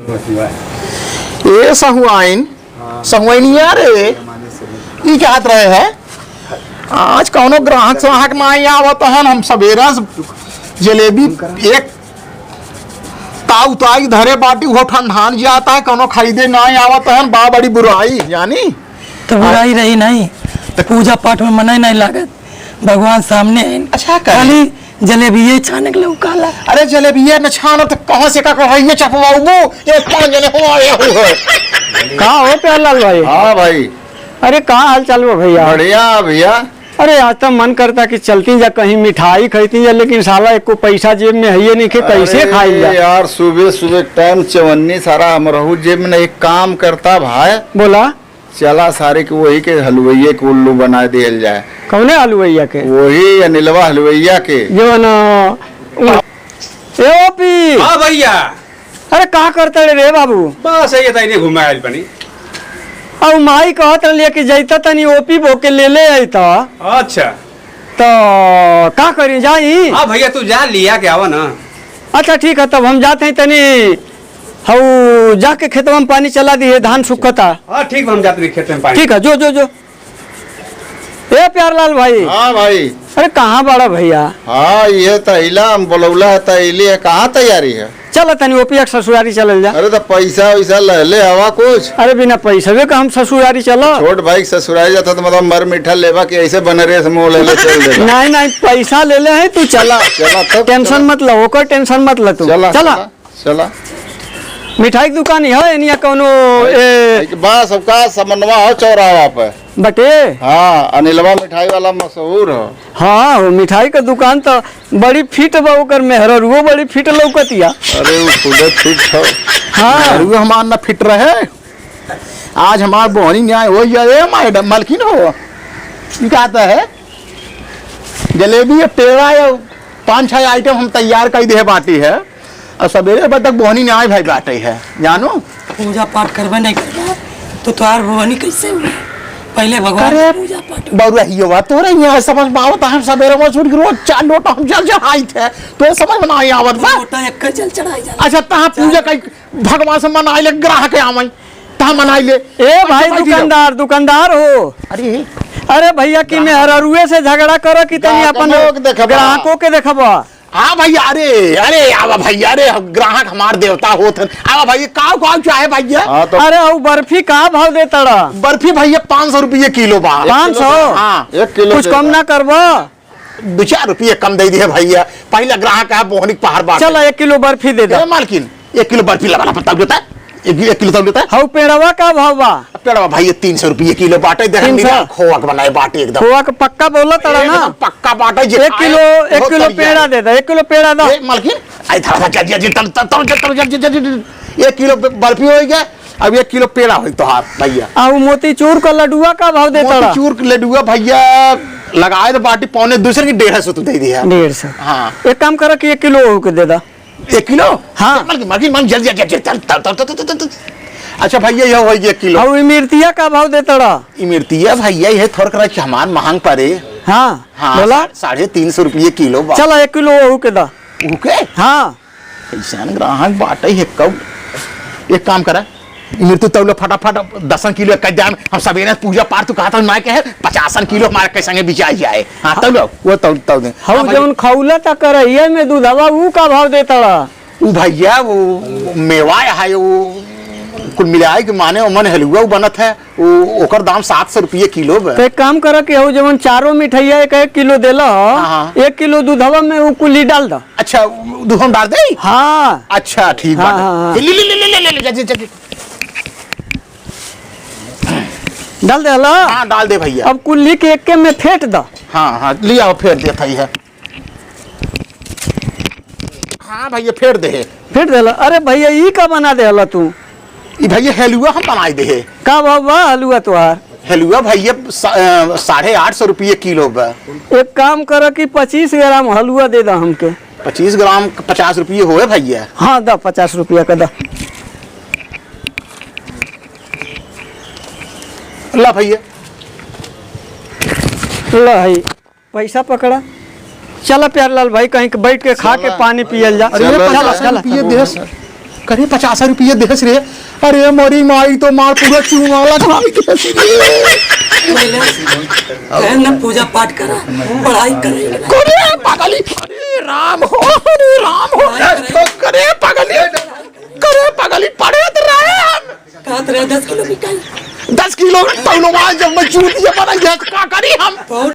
ये सहुआइन सहुआइनिया रे ई क्या हाथ रहे है आज कौनो ग्राहक साहक ना आवत हन हम सवेरा जलेबी एक ताऊ ताई धरे बाटी वो ठंडान जाता है कौनो खरीदे ना आवत हन बा बड़ी बुराई जानी तो बुराई रही नहीं तो पूजा पाठ में मनाई नहीं लागत भगवान सामने है। अच्छा खाली जलेबी छाने के लिए काला। अरे जलेबी न छानो तो कहाँ से का कढ़ाई चपवाऊ ये कौन जने हो आया हुआ कहाँ हो प्यारलाल भाई? हाँ भाई। अरे कहाँ हाल चाल हो भैया? बढ़िया भैया। अरे आज तो मन करता कि चलती जा कहीं मिठाई खाती जा, लेकिन साला एको पैसा जेब में है नहीं कि कैसे खाई जा यार। सुबह सुबह टाइम चवन्नी सारा हम रहू जेब में। एक काम करता भाई, बोला चला सारे के वही के हलवैये के उल्लू बना दिया जाए। कौने हलवैया के? वही अनिलवा हलवैया के जो न ए ओपी। हाँ भैया। अरे कहाँ करते रे बाबू? बस ये तैने घुमा आइल बनी। अब माई कहत लेके जाता तनी ओपी बोके ले आईता। अच्छा तो का करी जाई? हाँ भैया तू जा लिया के आवा ना। अच्छा ठीक है तब हम जाते हैं तनी हऊ जाके खेतवा में पानी चला दी है, धान सुखता। हाँ ठीक हम जाते हैं खेत में पानी। ठीक है जो जो जो। ए प्यारलाल भाई। हाँ भाई। अरे कहाँ बड़ा भैया? हाँ ये तैला हम बोलौला है तैली है। कहाँ तैयारी है? चलो तनी ओपी ससुरारी चल जा। अरे तो पैसा वैसा ले हवा कुछ। अरे बिना पैसे का हम ससुरारी चलो। छोट भाई ससुरारी जाता तो मतलब मर मीठा लेवा कि ऐसे बन रहे समूह ले चल दे। नहीं नहीं पैसा ले ले है तू चला। चला तब टेंशन मत लो, ओकर टेंशन मत लो तू। चला चला चला। मिठाई की दुकान है नहीं कोनो बस सबका समन्वय हो चौराहा पे बटे। हाँ अनिलवा मिठाई वाला मशहूर हो। हाँ वो मिठाई का दुकान तो बड़ी फिट बा, ओकर मेहर वो बड़ी फिट लौकतिया। अरे वो खुद फिट हो। हाँ हमार न फिट रहे। आज हमार बोहनी न्याय हो जाए मैडम मालकिन हो कहता है जलेबी पेड़ा या 5-6 आइटम हम तैयार कर दे बाटी है और सवेरे बजे तक बोहनी न्याय भाई बाटे है जानो। पूजा पाठ करबे नहीं करबा तो तोहार भवानी कैसे हुई? पहले भगवान अरे पूजा पाठ बउरा ही हुआ तो रे यहाँ समझ में आवत हम सवेरे में सुन रोज 4 लोटा हम जल चढ़ाई थे तो समझ में नहीं आवत बा। लोटा एक जल चढ़ाई जा। अच्छा तहाँ पूजा कई भगवान से मनाई ले ग्राहक आवे तहाँ मनाई ले। ए भाई दुकानदार दुकानदार हो। अरे अरे भैया की मेहरुए से झगड़ा करो कि तनी अपन ग्राहकों के देखबा। हाँ भैया। अरे अरे आवा भैया। अरे ग्राहक हमार देवता होते आवा भैया। काव चाहे भैया? अरे वो बर्फी का भाव देता रहा? बर्फी भैया 500 रुपये किलो बा। 500? हाँ 1 किलो कुछ कम ना करबो? 2-4 रुपये कम दे दिए भैया। पहला ग्राहक है बोहनी पहाड़ बात। चलो 1 किलो बर्फी दे दो। मालकिन 1 किलो बर्फी लगा पता देता है 1 किलो तब देता है। हऊ पेड़वा का भाव बा? पेड़वा भैया 300 रुपये किलो बाटे। 300? खोआ बनाए बाटे एकदम खोआ का पक्का बोला तड़ा ना? पक्का बाटे। 1 किलो पेड़ा दे दो। 1 किलो पेड़ा दो मालकिन। आई था चल 1 किलो बर्फी हो गया। अब 1 किलो पेड़ा हो तो हाथ भैया। और मोतीचूर का लड्डुआ का भाव देता रहा? मोतीचूर लड्डुआ भैया लगाए तो बाटी 1.25 की 150 तो दे दिया। 150? हाँ एक काम करो कि 1 किलो के दे दो। 1 किलो? हाँ मालकिन जल्दी। अच्छा भैया यह हो 1 किलो। और इमरतिया का भाव देता रहा? इमरतिया भैया यह थोड़ा करा सामान महंग पड़े। हाँ हाँ बोला 350 रुपये किलो। चलो 1 किलो वो के दो। ओके हाँ ऐसा ग्राहक बाटे है कब। एक काम करा इमरती तौलो फटाफट 10 किलो कह जाए। हम सवेरे पूजा पाठ तो कहा था ना कहे 50 किलो हमारे कैसे बिचाई जाए। हाँ तौलो वो तौल दे। हऊ जौन खौला तक करैया में दूधवा ऊ का भाव देता रहा? वो भैया वो मेवा है वो कुल मिलाए के माने मन हलुआ बनत है वो ओकर दाम 700 रुपये किलो बा। तो एक काम करो कि हऊ जवन चारों मिठाइया 1 किलो देला 1 किलो दूधवा में वो कुली डाल दो। अच्छा दूध हम डाल दे? हाँ अच्छा ठीक हाँ, बात हाँ, है। ले जल्दी डाल दे हला। हाँ डाल दे भैया। अब कुल्ली के 1 में फेंट दो। हाँ लिया फेर देता ही है। हाँ भैया फेर दे। फेंट देला? अरे भैया ई का बना दे हला तू? भैया हलुआ हम बनाए दे। का भाव बा हलुआ तुहार? हलुआ भैया 850 रुपये किलो बा। एक काम करो कि 25 ग्राम हलुआ दे दो हमके। 25 ग्राम 50 रुपये हो भैया। हाँ दो 50 रुपया का दो। ला भैया। ला है पैसा पकड़ा। चलो प्यारलाल भाई कहीं बैठ के खा के पानी पियल जा। चलो, चलो चलो, चलो पिए देश करे 50 रुपये देश रे। अरे मोरी माई तो मार पूरा चूमाला खा के पहले ना पूजा पाठ करा, पढ़ाई करेंगे। करे पागली, अरे राम हो, अरे राम हो, करे पागली पढ़े तो रहे हम। कहा तो रहे 10 किलो मिठाई, 10 किलो जब मैं चूतिया बना क्या करी हम।